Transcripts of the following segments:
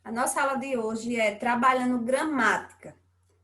A nossa aula de hoje é trabalhando gramática,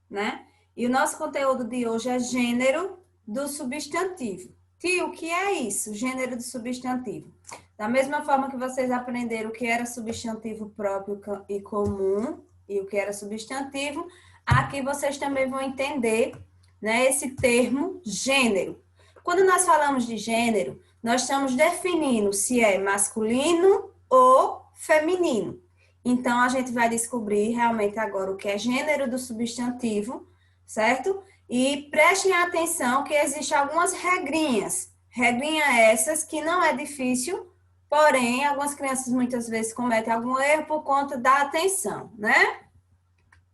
né? E o nosso conteúdo de hoje é gênero do substantivo. Tio, o que é isso? Gênero do substantivo. Da mesma forma que vocês aprenderam o que era substantivo próprio e comum e o que era substantivo, aqui vocês também vão entender, né, esse termo gênero. Quando nós falamos de gênero, nós estamos definindo se é masculino ou feminino. Então, a gente vai descobrir realmente agora o que é gênero do substantivo, certo? E prestem atenção que existem algumas regrinhas. Regrinha essas que não é difícil, porém, algumas crianças muitas vezes cometem algum erro por conta da atenção, né?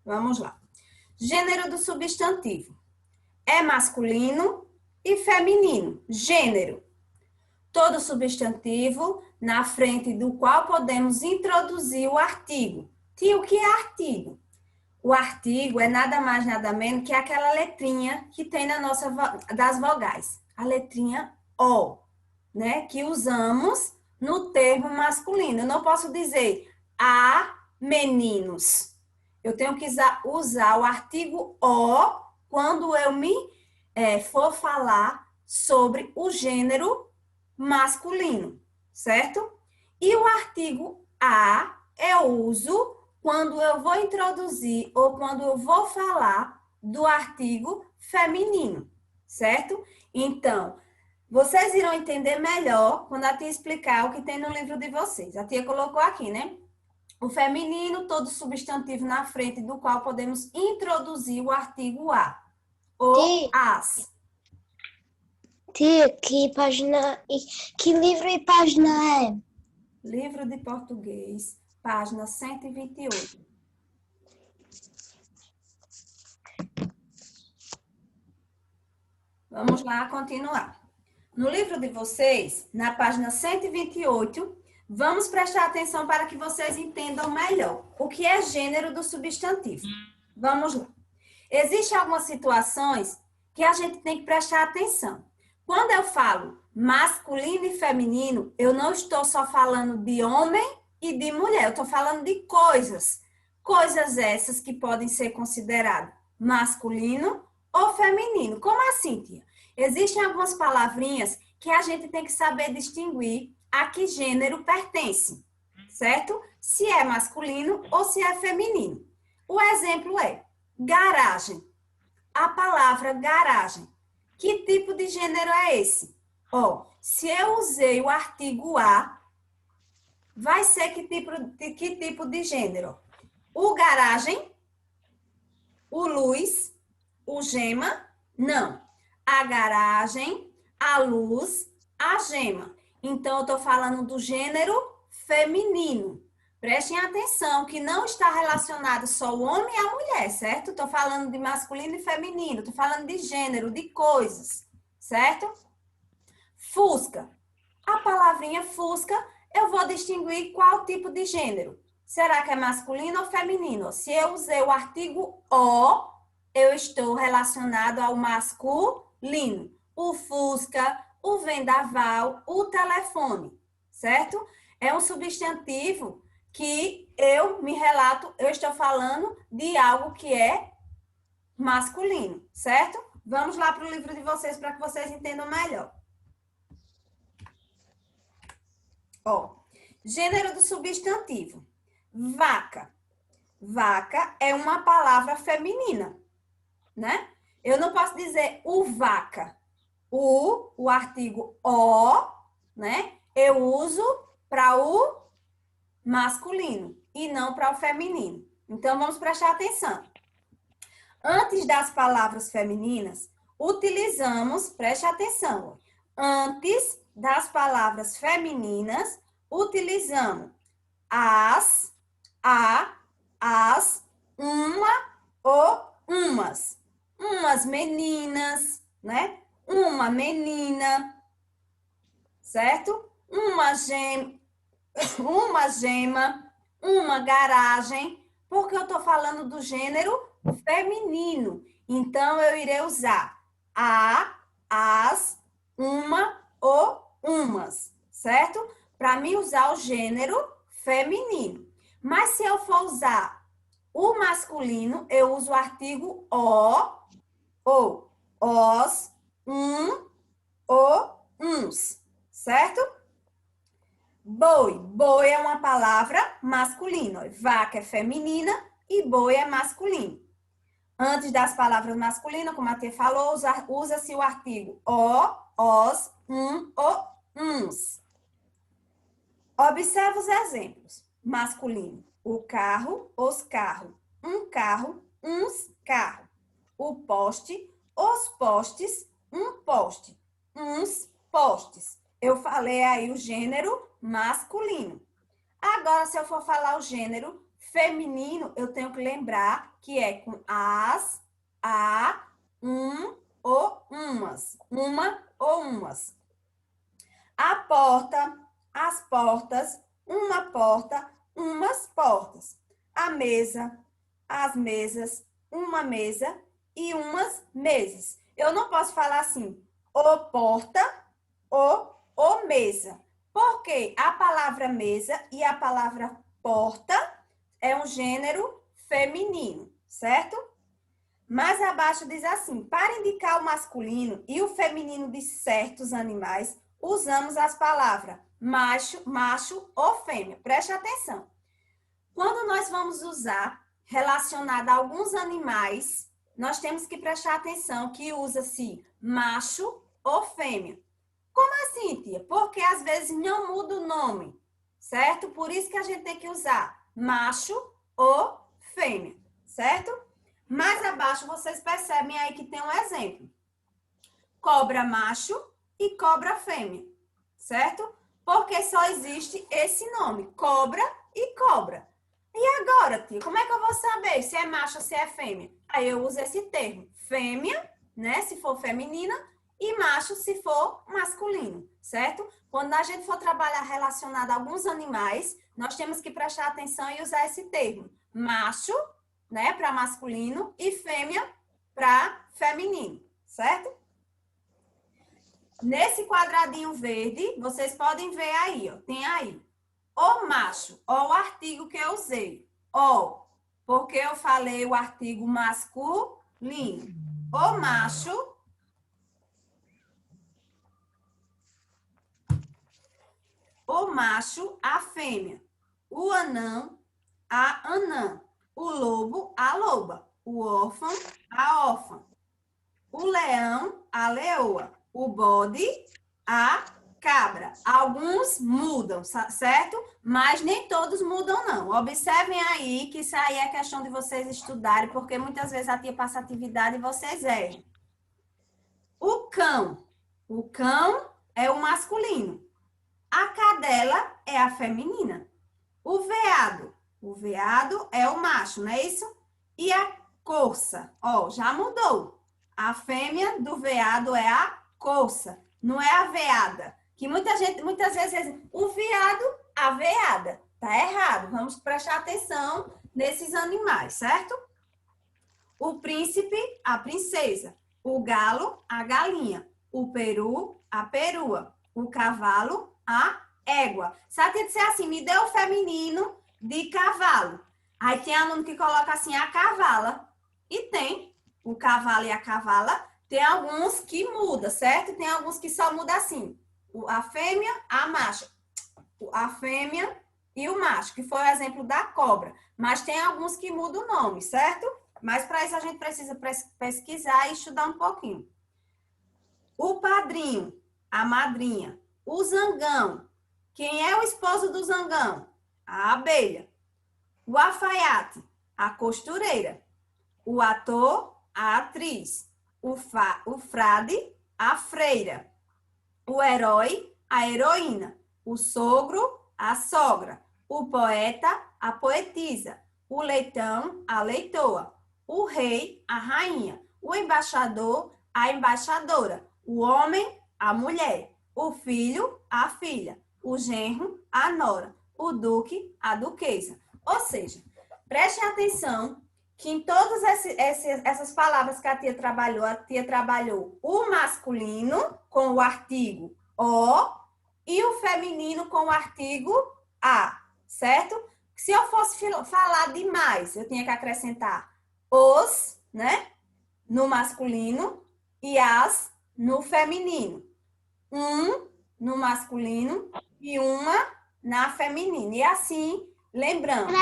Vamos lá. Gênero do substantivo. É masculino e feminino. Gênero. Todo substantivo na frente do qual podemos introduzir o artigo. Tio, o que é artigo? O artigo é nada mais, nada menos que aquela letrinha que tem na nossa das vogais. A letrinha O, né? Que usamos no termo masculino. Eu não posso dizer a meninos. Eu tenho que usar o artigo O quando eu for falar sobre o gênero masculino, certo? E o artigo a eu uso quando eu vou introduzir ou quando eu vou falar do artigo feminino, certo? Então, vocês irão entender melhor quando a tia explicar o que tem no livro de vocês. A tia colocou aqui, né? O feminino, todo substantivo na frente do qual podemos introduzir o artigo a ou as. Tia, que página, que livro e página é? Livro de português, página 128. Vamos lá continuar. No livro de vocês, na página 128, vamos prestar atenção para que vocês entendam melhor o que é gênero do substantivo. Vamos lá. Existem algumas situações que a gente tem que prestar atenção. Quando eu falo masculino e feminino, eu não estou só falando de homem e de mulher, eu estou falando de coisas. Coisas essas que podem ser consideradas masculino ou feminino. Como assim, tia? Existem algumas palavrinhas que a gente tem que saber distinguir a que gênero pertence, certo? Se é masculino ou se é feminino. O exemplo é garagem. A palavra garagem. Que tipo de gênero é esse? Ó, se eu usei o artigo a, vai ser que tipo de gênero? O garagem, o luz, o gema? Não. A garagem, a luz, a gema. Então, eu estou falando do gênero feminino. Prestem atenção que não está relacionado só o homem e a mulher, certo? Estou falando de masculino e feminino, estou falando de gênero, de coisas, certo? Fusca. A palavrinha fusca, eu vou distinguir qual tipo de gênero. Será que é masculino ou feminino? Se eu usei o artigo o, eu estou relacionado ao masculino. O fusca, o vendaval, o telefone, certo? É um substantivo que eu estou falando de algo que é masculino, certo? Vamos lá para o livro de vocês para que vocês entendam melhor. Ó, gênero do substantivo. Vaca. Vaca é uma palavra feminina, né? Eu não posso dizer o vaca. O artigo o, né? Eu uso para o masculino e não para o feminino. Então, vamos prestar atenção. Antes das palavras femininas, utilizamos, preste atenção, antes das palavras femininas, utilizamos as, as, uma ou umas. Umas meninas, né? Uma menina, certo? Uma gema, uma garagem, porque eu estou falando do gênero feminino. Então, eu irei usar a, as, uma ou umas, certo? Para mim usar o gênero feminino. Mas se eu for usar o masculino, eu uso o artigo o, ou, os, o, uns, certo? Boi. Boi é uma palavra masculina. Vaca é feminina e boi é masculino. Antes das palavras masculinas, como a Tia falou, usa-se o artigo o, os, o, uns. Observe os exemplos. Masculino. O carro, os carros. Um carro, uns carros. O poste, os postes, um poste. Uns postes. Eu falei aí o gênero masculino. Agora, se eu for falar o gênero feminino, eu tenho que lembrar que é com as, a, ou umas. Uma ou umas. A porta, as portas, uma porta, umas portas. A mesa, as mesas, uma mesa e umas mesas. Eu não posso falar assim, o porta ou o mesa. Porque a palavra mesa e a palavra porta é um gênero feminino, certo? Mais abaixo diz assim, para indicar o masculino e o feminino de certos animais, usamos as palavras macho ou fêmea. Preste atenção. Quando nós vamos usar relacionado a alguns animais, nós temos que prestar atenção que usa-se macho ou fêmea. Como assim, tia? Porque às vezes não muda o nome, certo? Por isso que a gente tem que usar macho ou fêmea, certo? Mais abaixo vocês percebem aí que tem um exemplo. Cobra macho e cobra fêmea, certo? Porque só existe esse nome, cobra e cobra. E agora, tia, como é que eu vou saber se é macho ou se é fêmea? Aí eu uso esse termo, fêmea, né, se for feminina, e macho se for masculino, certo? Quando a gente for trabalhar relacionado a alguns animais, nós temos que prestar atenção e usar esse termo, macho, né, para masculino, e fêmea para feminino, certo? Nesse quadradinho verde, vocês podem ver aí, ó, tem aí, o macho, ó, o artigo que eu usei, ó, porque eu falei o artigo masculino. O macho, a fêmea. O anão, a anã. O lobo, a loba. O órfão, a órfã. O leão, a leoa. O bode, a cabra. Alguns mudam, certo? Mas nem todos mudam, não. Observem aí que isso aí é questão de vocês estudarem, porque muitas vezes a tia passa atividade e vocês erram. O cão. O cão é o masculino. A cadela é a feminina. O veado é o macho, não é isso? E a corça, ó, já mudou. A fêmea do veado é a corça, não é a veada. Que muitas vezes diz, o veado, a veada. Tá errado, vamos prestar atenção nesses animais, certo? O príncipe, a princesa. O galo, a galinha. O peru, a perua. O cavalo, a égua. Se a tia disser assim, me deu o feminino de cavalo. Aí tem aluno que coloca assim, a cavala. E tem o cavalo e a cavala. Tem alguns que muda, certo? Tem alguns que só muda assim. A fêmea, a macho. A fêmea e o macho, que foi o exemplo da cobra. Mas tem alguns que mudam o nome, certo? Mas para isso a gente precisa pesquisar e estudar um pouquinho. O padrinho, a madrinha. O zangão. Quem é o esposo do zangão? A abelha. O alfaiate, a costureira. O ator, a atriz. O frade, a freira. O herói, a heroína. O sogro, a sogra. O poeta, a poetisa. O leitão, a leitoa. O rei, a rainha. O embaixador, a embaixadora. O homem, a mulher. O filho, a filha. O genro, a nora. O duque, a duquesa. Ou seja, prestem atenção que em todas essas palavras que a tia trabalhou o masculino com o artigo o e o feminino com o artigo a, certo? Se eu fosse falar demais, eu tinha que acrescentar os, né? No masculino e as no feminino. Um no masculino e uma na feminina. E assim, lembrando.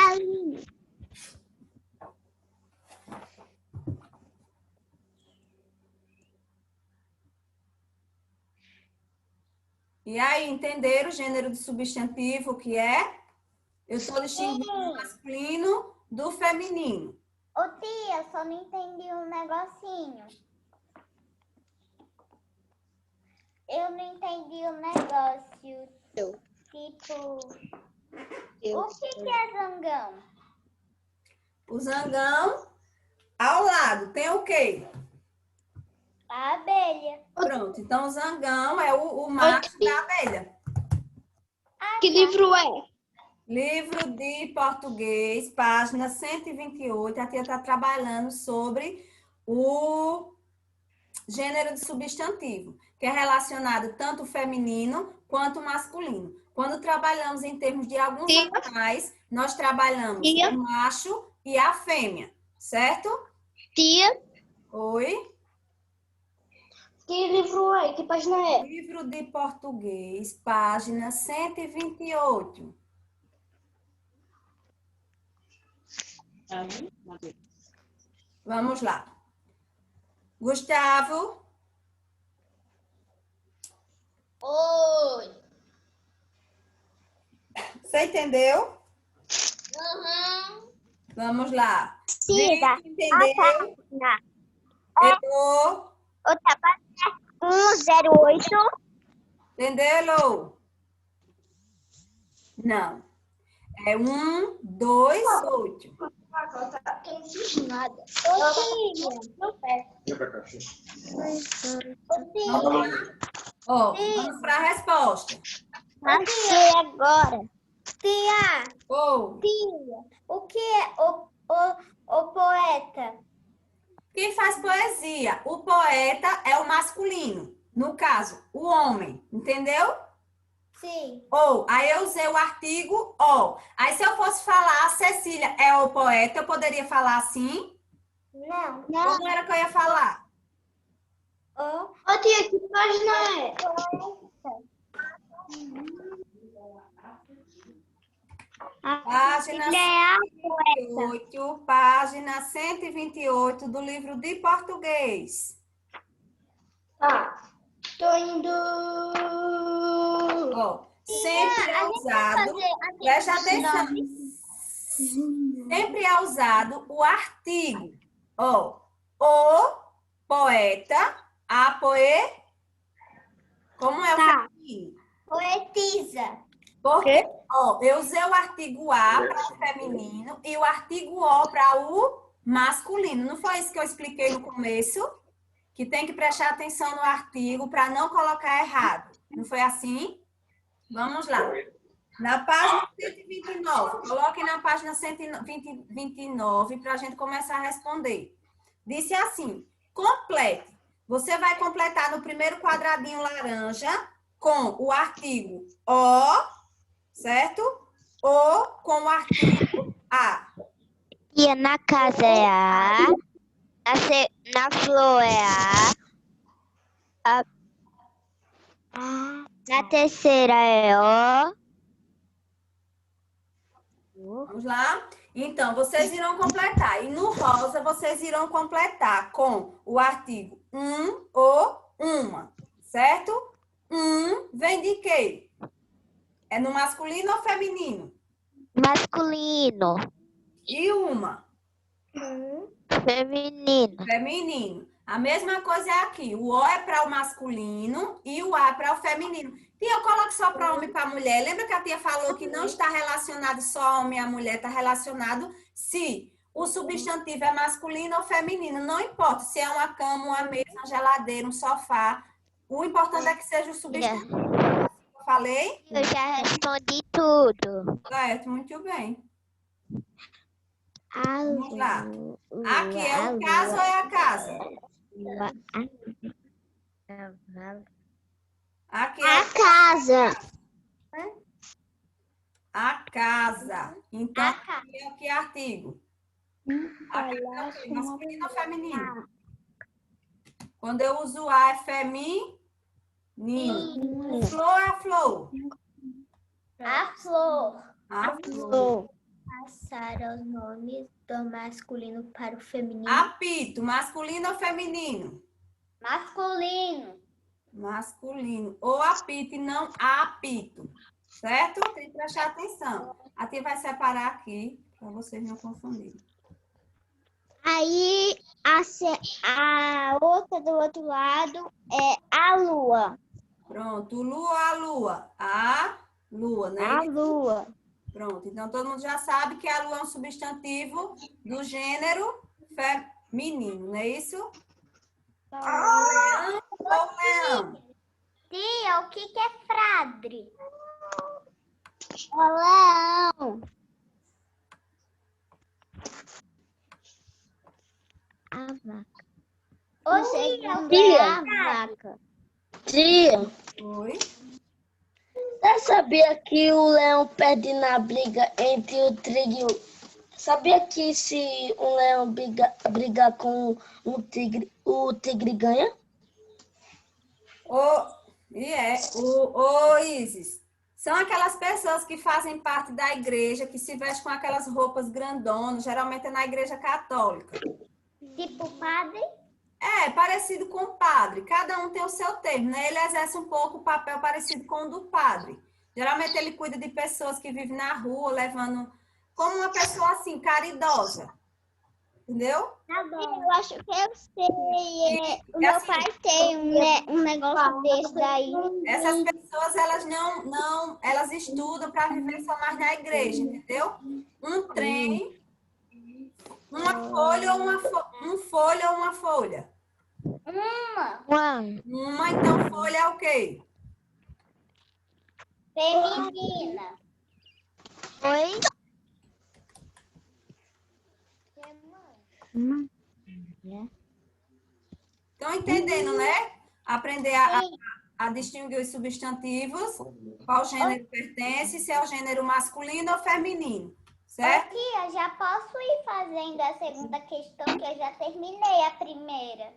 E aí, entenderam o gênero do substantivo, o que é? Eu estou distinguindo o masculino do feminino. Ô tia, só não entendi um negocinho. Eu não entendi o negócio. Tipo, o que é zangão? O zangão, ao lado, tem o quê? A abelha. Pronto, então o zangão é o macho da abelha. Que livro é? Livro de português, página 128. A tia está trabalhando sobre o gênero de substantivo, que é relacionado tanto o feminino quanto o masculino. Quando trabalhamos em termos de alguns animais, nós trabalhamos o macho e a fêmea, certo? Tia, Oi? que livro é? Que página é? Livro de português, página 128. Vamos lá. Gustavo. Oi. Você entendeu? Uhum. Vamos lá. Siga. Entendeu? Errou. Outra página 108. Entendeu? Não. É 1, 2, 8. Eu não fiz nada. Ô tia. Ô tia. Ó, vamos para a resposta. Achei agora. Tia. Ou, Tia. O que é o poeta? quem faz poesia? O poeta é o masculino. No caso, o homem. Entendeu? Sim. Ou, aí eu usei o artigo ó. Aí se eu fosse falar, a Cecília é o poeta, eu poderia falar assim? Não. Como era que eu ia falar? Ô tia, que página é? Página 128, página 128 do livro de português. Tá. Tô indo. Ó, sempre é usado, preste atenção, sempre é usado o artigo. Ó, o poeta, a como é o feminino? Poetisa. Porque, ó, eu usei o artigo a para o feminino e o artigo o para o masculino. Não foi isso que eu expliquei no começo? Que tem que prestar atenção no artigo para não colocar errado. Não foi assim? Vamos lá. Na página 129. Coloquem na página 129 para a gente começar a responder. Disse assim, complete. Você vai completar no primeiro quadradinho laranja com o artigo o, certo? Ou com o artigo a. Tia, na casa é A. Na flor é A. Na terceira é O. Vamos lá? Então, vocês irão completar. E no rosa, vocês irão completar com o artigo um ou uma, certo? Vem de quê? É no masculino ou feminino? Masculino. E uma? Feminino. Feminino. A mesma coisa é aqui. O O é para o masculino e o A é para o feminino. Tia, eu coloco só para homem e para mulher. Lembra que a tia falou que não está relacionado só homem e a mulher, está relacionado se o substantivo é masculino ou feminino. Não importa se é uma cama, uma mesa, uma geladeira, um sofá. O importante é que seja o substantivo. Eu falei? Eu já respondi tudo. Certo, muito bem. Vamos lá. Aqui é o caso ou é a casa? Aqui é A casa. A casa. Então, A casa. aqui é o que artigo? A casa é o quê? Masculino ou feminino? Quando eu uso a, é feminino. O flor é a flor. A flor. A flor. Passar os nomes do masculino para o feminino. Apito, masculino ou feminino? Masculino. Masculino. Ou apito e não apito. Certo? Tem que prestar atenção. A tia vai separar aqui, para vocês não confundirem. Aí a outra do outro lado é a lua. Pronto. Lua, a lua. A lua, né? A lua. Pronto. Então, todo mundo já sabe que a lua é um substantivo do gênero feminino, não é isso? Leão ou leão? Tia, o que é frade? O leão. A vaca. Ô, O segundo tia, é a vaca. Tia, Oi? você sabia que o leão perde na briga entre o tigre e o... Sabia que se um leão brigar com um tigre, o tigre ganha? Isis, são aquelas pessoas que fazem parte da igreja, que se vestem com aquelas roupas grandonas, geralmente é na igreja católica. tipo padre? É, parecido com o padre. Cada um tem o seu termo, né? Ele exerce um pouco o papel parecido com o do padre. Geralmente ele cuida de pessoas que vivem na rua, levando como uma pessoa assim, caridosa. Entendeu? Tá bom. Eu acho que eu sei. O meu assim, pai tem um negócio desse daí. Essas pessoas, elas estudam para viver só mais na igreja, entendeu? Um trem, uma folha ou um folha ou uma folha. Uma, então folha é o quê? Feminina. Oi? Estão entendendo, né? Aprender a distinguir os substantivos, qual gênero pertence, se é o gênero masculino ou feminino, certo? Tia, já posso ir fazendo a segunda questão, que eu já terminei a primeira.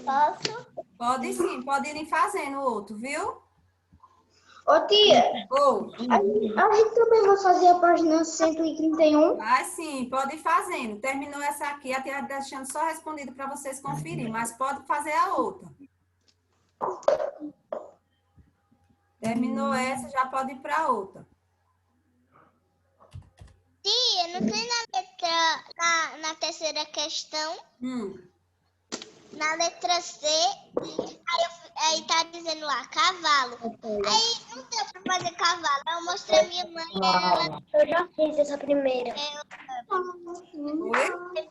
Posso? Pode sim, pode ir fazendo outro, viu? Ô tia, Ou, a gente também vai fazer a página 131. vai sim, pode ir fazendo. Terminou essa aqui, a tia deixando só respondido para vocês conferirem, mas pode fazer a outra. Terminou essa, já pode ir para outra. Tia, não tem na letra, na terceira questão, na letra C, aí tá dizendo lá, cavalo. Aí não deu pra fazer cavalo. Eu mostrei a minha mãe e ela... Eu já fiz essa primeira. Oi?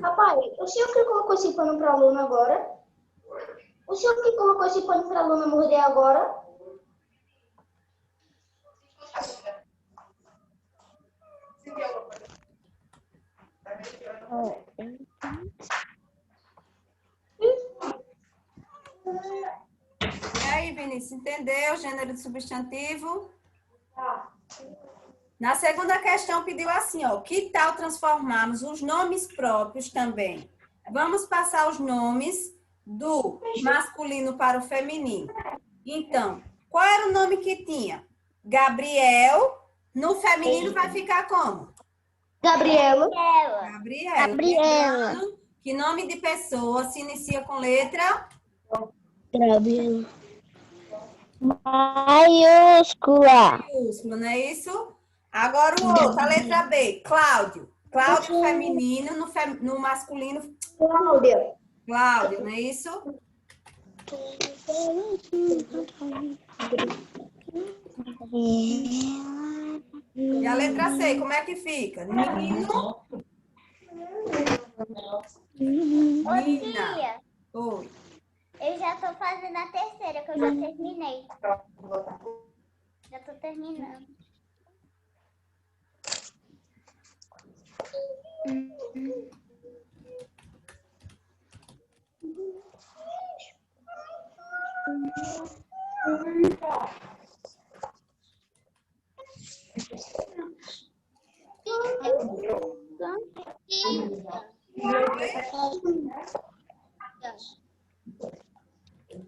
Papai, o senhor que colocou esse pano pra Luna agora? O senhor que colocou esse pano pra Luna morder agora? E aí, Vinícius, entendeu o gênero de substantivo? Na segunda questão pediu assim, ó, que tal transformarmos os nomes próprios também? Vamos passar os nomes do masculino para o feminino. Então, qual era o nome que tinha? Gabriel, no feminino vai ficar como? Gabriela. Gabriela. Gabriela. Lembrando que nome de pessoa se inicia com letra Gabriela. Maiúscula. maiúscula, não é isso? Agora o outro, a letra B, Cláudio. Cláudio feminino, no masculino, Cláudia. Cláudio, não é isso? E a letra C, como é que fica? Nino, Ô, Nina. tia, Oi. eu já tô fazendo a terceira, que eu já terminei. Já tô terminando.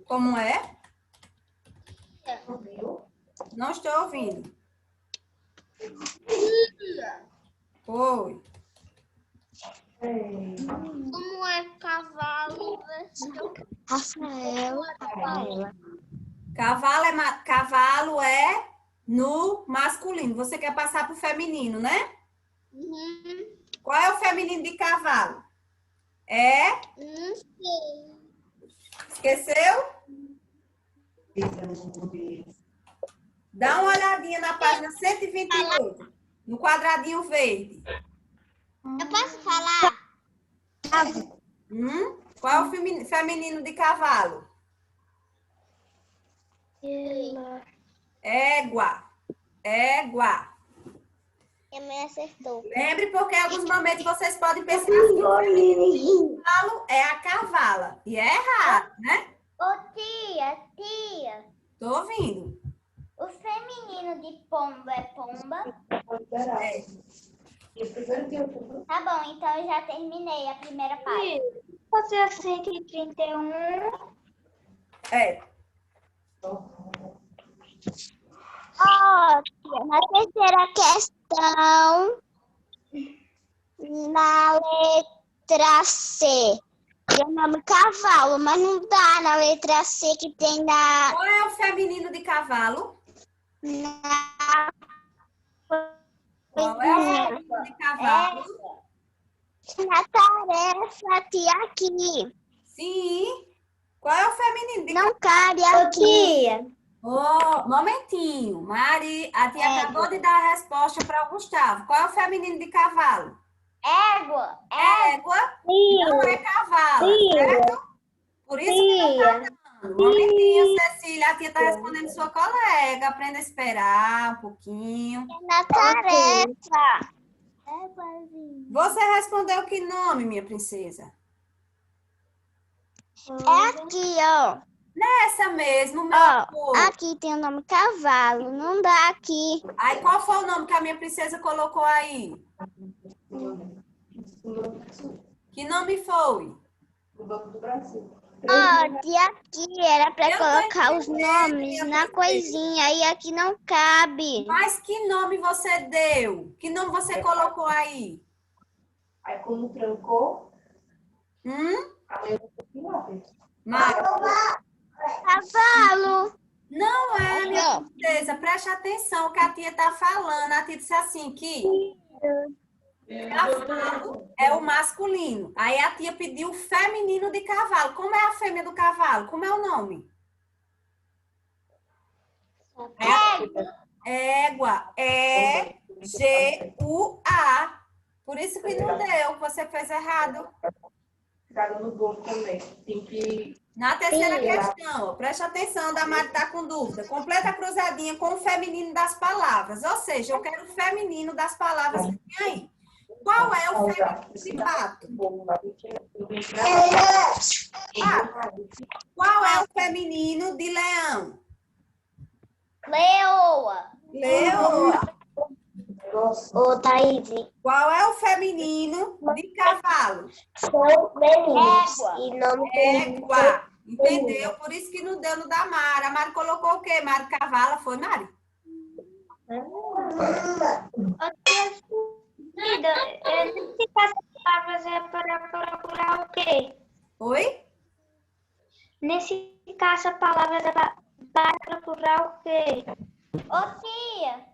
Como é? Não estou ouvindo. Oi. Como é cavalo? Rafael. Cavalo é no masculino. Você quer passar para o feminino, né? Uhum. Qual é o feminino de cavalo? É? Não sei. Esqueceu? Dá uma olhadinha na página 128, no quadradinho verde. Eu posso falar? Qual é o feminino de cavalo? Égua. Égua. Minha mãe acertou. Lembre, porque em alguns momentos vocês podem pensar que o feminino de cavalo é a cavala. E é errado, né? Ô, tia. Tô ouvindo. O feminino de pombo é pomba? É. Tá bom, então eu já terminei a primeira página. Você é 131. É. Ó, tia, na terceira questão, na letra C, tem o nome cavalo, mas não dá na letra C que tem Qual é o feminino de cavalo? Qual é o feminino de cavalo? na tarefa, tia, aqui. Sim. Qual é o feminino de Não cabe aqui. Momentinho. Mari, a tia acabou de dar a resposta para o Gustavo. Qual é o feminino de cavalo? Égua. Égua não é cavalo, certo? Por isso que não tá dando. Momentinho, Cecília. A tia está respondendo sua colega. Aprenda a esperar um pouquinho. Na tarefa. Você respondeu que nome, minha princesa? É aqui, ó. Essa mesmo, meu Ó, amor. aqui tem o nome cavalo. Não dá aqui. Aí, qual foi o nome que a minha princesa colocou aí? Que nome foi? Ó, e aqui era pra Eu tô colocar os entendendo, nomes minha na princesa. coisinha. E aqui não cabe. Mas que nome você deu? Que nome você colocou aí? Aí, como trancou, amanhã eu vou continuar. Cavalo. Não é, minha Ó. princesa. Preste atenção o que a tia tá falando. A tia disse assim que cavalo é o masculino. Aí a tia pediu o feminino de cavalo. Como é a fêmea do cavalo? Como é o nome? Égua. E-G-U-A. Por isso que não deu. Você fez errado. Ficaram no gol também. Tem que... Na terceira questão, ó, preste atenção, da Mari tá com dúvida. Completa a cruzadinha com o feminino das palavras. Ou seja, eu quero o feminino das palavras que tem aí. Qual é o feminino de pato? Qual é o feminino de leão? Leoa. Leoa. Ô, Thaís. Qual é o feminino de cavalo? Égua. E nome Égua. Entendeu? Por isso que não deu no da Mari. A Mari colocou o quê? Mari Cavala, foi, Mari? Nesse caso de palavras é para procurar o quê? Oi? Nesse caso, palavras é para procurar o quê? Ô, tia.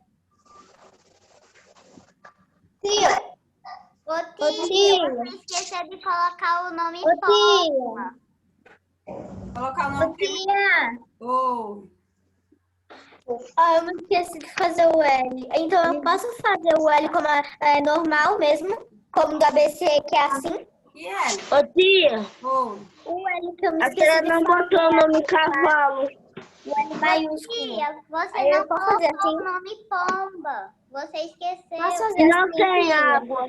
Ô, tia. Você esqueceu de colocar o nome pomba. Colocar o nome. Tia. Oh. Eu não esqueci de fazer o L. Então eu posso fazer o L como é normal mesmo? Como do ABC, que é assim? E ela? Ô, tia, Oh. O L que eu me a esqueci senhora de não botou o nome cavalo. O L maiúsculo. Tia, você Aí eu não posso fazer colocou assim? o nome pomba. Você esqueceu. Posso fazer Não assim, tem tia? água.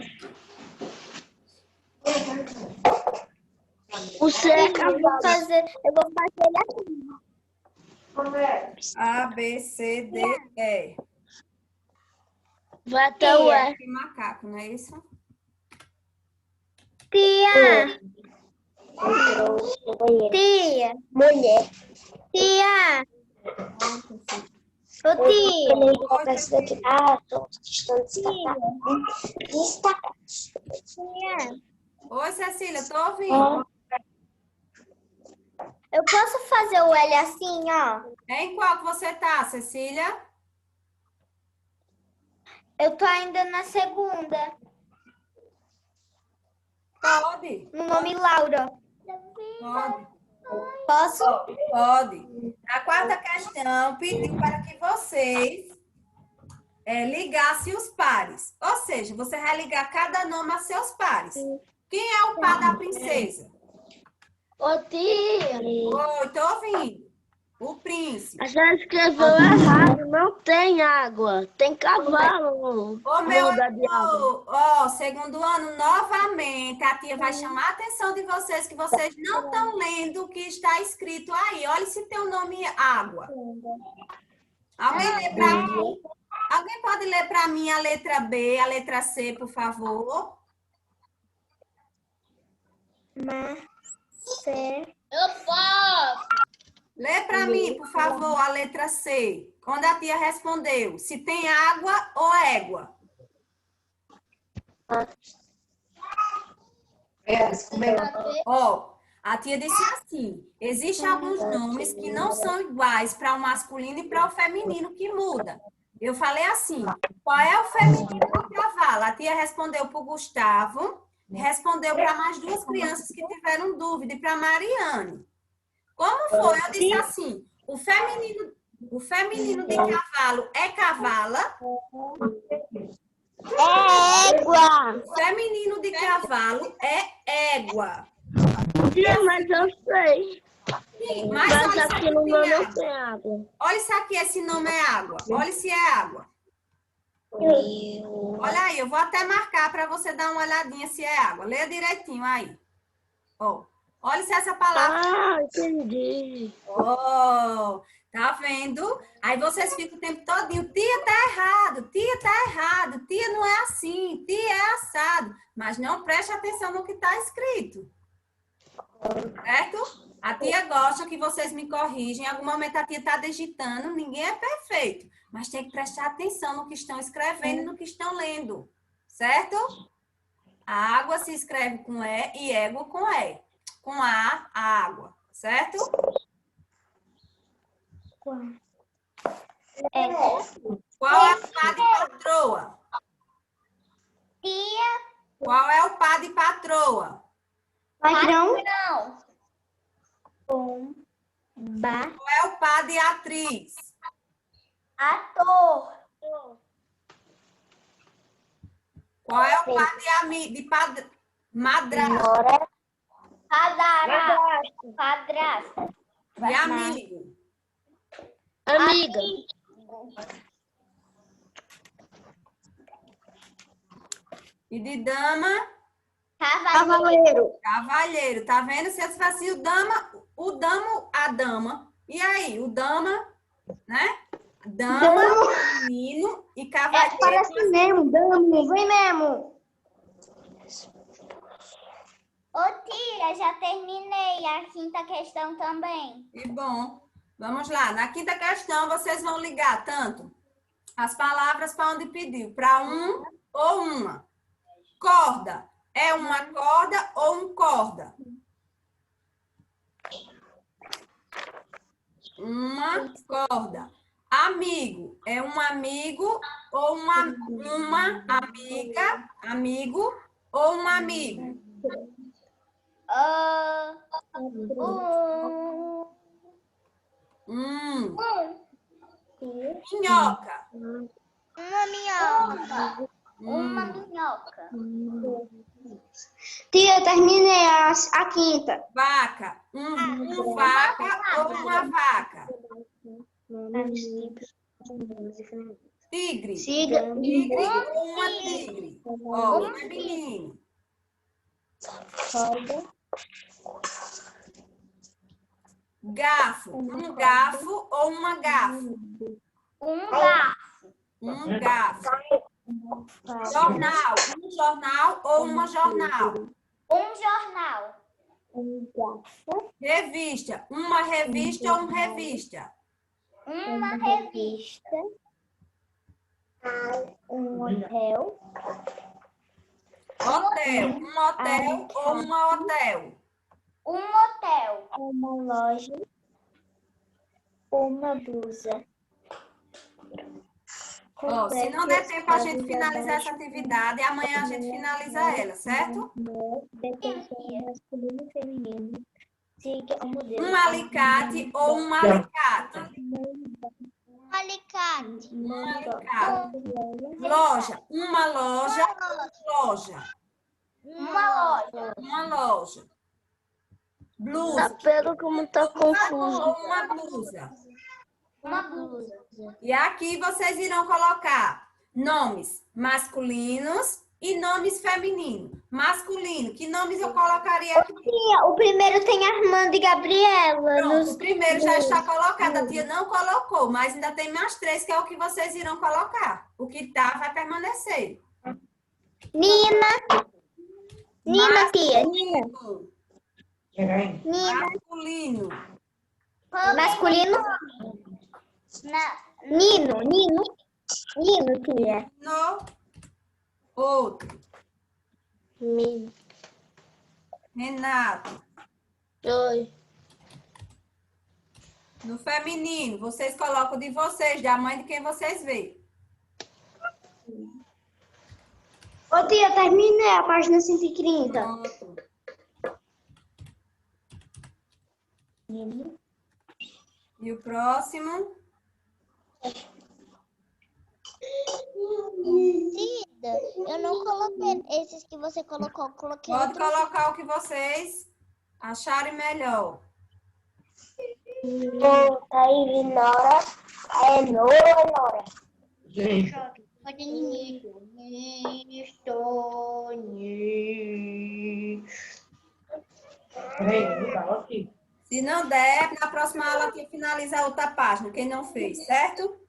O C é Eu vou cavalo. fazer ele aqui. A, B, C, D, E. Vai até o E. E macaco, não é isso? Tia! Tia! Mulher. Tia! Ô, tia! Tia! Oi, Cecília, tô ouvindo. Eu posso fazer o L assim, ó? Em qual que você tá, Cecília? Eu tô ainda na segunda. Pode. No nome Laura. Pode. Posso? Pode. A quarta questão pediu para que vocês ligassem os pares. Ou seja, você vai ligar cada nome a seus pares. Quem é o par da princesa? Ô, tia. Oi, tô ouvindo. O príncipe. A senhora escreveu errado. Não tem água. Tem cavalo. Ô, meu Muda de água. amor, ó, segundo ano, novamente, a tia vai chamar a atenção de vocês, que vocês não estão lendo o que está escrito aí. Olha se tem o nome água. Alguém lê para mim? Alguém pode ler para mim a letra B, a letra C, por favor? Eu posso. Lê para mim, por favor, a letra C. Quando a tia respondeu, se tem água ou égua. Ó, a tia disse assim, existem alguns nomes que não são iguais para o masculino e para o feminino, que muda. Eu falei assim, qual é o feminino do cavalo? A tia respondeu para o Gustavo, respondeu para mais duas crianças que tiveram dúvida e para a Mariane. Como foi? Eu disse assim, o feminino de cavalo é cavala? É égua. O feminino de cavalo é égua. Tia, mas eu sei. Mas Mas olha aqui isso no aqui, meu tem não água. tem água. Olha isso aqui, esse nome é água. Olha se é água. Olha aí, eu vou até marcar para você dar uma olhadinha se é água. Leia direitinho aí. Ó, olha se essa palavra... Ah, entendi. Oh, tá vendo? Aí vocês ficam o tempo todinho, tia, tá errado, tia, não é assim, tia, é assado. Mas não preste atenção no que está escrito. Certo? A tia gosta que vocês me corrigem. Em algum momento a tia está digitando, ninguém é perfeito. Mas tem que prestar atenção no que estão escrevendo e no que estão lendo. Certo? A água se escreve com E e égua com E. Com A água. Certo? Qual é o par de patroa? Tia. Qual é o par de patroa? Patrão. Qual é o par de atriz? Ator. Qual é o par de madrasta? Padrasto. De amigo? Amiga. E de dama? Cavaleiro. Cavalheiro. Tá vendo? Se eu fosse a dama. E aí? O dama, né? Dama, menino e cavalheiro. Parece mesmo, damo, vem mesmo. Ô tia, já terminei a quinta questão também. E bom, vamos lá. Na quinta questão, vocês vão ligar tanto as palavras para onde pediu. Para um ou uma. Corda. É uma corda ou um corda? Uma corda. Amigo. É um amigo ou uma amiga? Amigo ou um amigo? Minhoca. Uma minhoca. Uma minhoca. Tia, terminei a quinta. Vaca. Um vaca ou uma vaca? Tigre. Tigre ou uma tigre? Ó, um menino. Garfo. Um garfo ou uma garfo? Um garfo. Um garfo. Jornal. Um jornal ou uma jornal? Um jornal. Um garfo. Revista. Uma revista ou uma revista? Uma revista. Um hotel. Hotel. Um hotel ou uma hotel? Um hotel. Uma loja. Uma blusa. Ó, se não der tempo a gente finalizar essa atividade, amanhã a gente finaliza ela, certo? Masculino e feminino. Siga o modelo. Um alicate ou um alicate? Um alicate. Um alicate. Loja. Uma loja. Loja. Uma loja. Uma loja. Blusa. Pelo como tá confuso. Ou uma blusa. Uma blusa. E aqui vocês irão colocar nomes masculinos e nomes femininos. Masculino, que nomes eu colocaria aqui? Tia, o primeiro tem Armando e Gabriela. Pronto, o primeiro já está colocado. A tia não colocou, mas ainda tem mais 3, que é o que vocês irão colocar. O que tá vai permanecer. Nina. Nina, tia. Nina. Masculino. Masculino. Nino. Nino, tia. No. Outro. Mim. Renato. Oi. No feminino, vocês colocam de vocês, da mãe de quem vocês veem. Ô, tia, terminei a página 130. Pronto. E o próximo? Cida, eu não coloquei esses que você colocou. Coloquei Pode outros. colocar o que vocês acharem melhor. Tá aí, Nora. É Nora. Se não der, na próxima aula aqui finaliza a outra página, quem não fez, certo?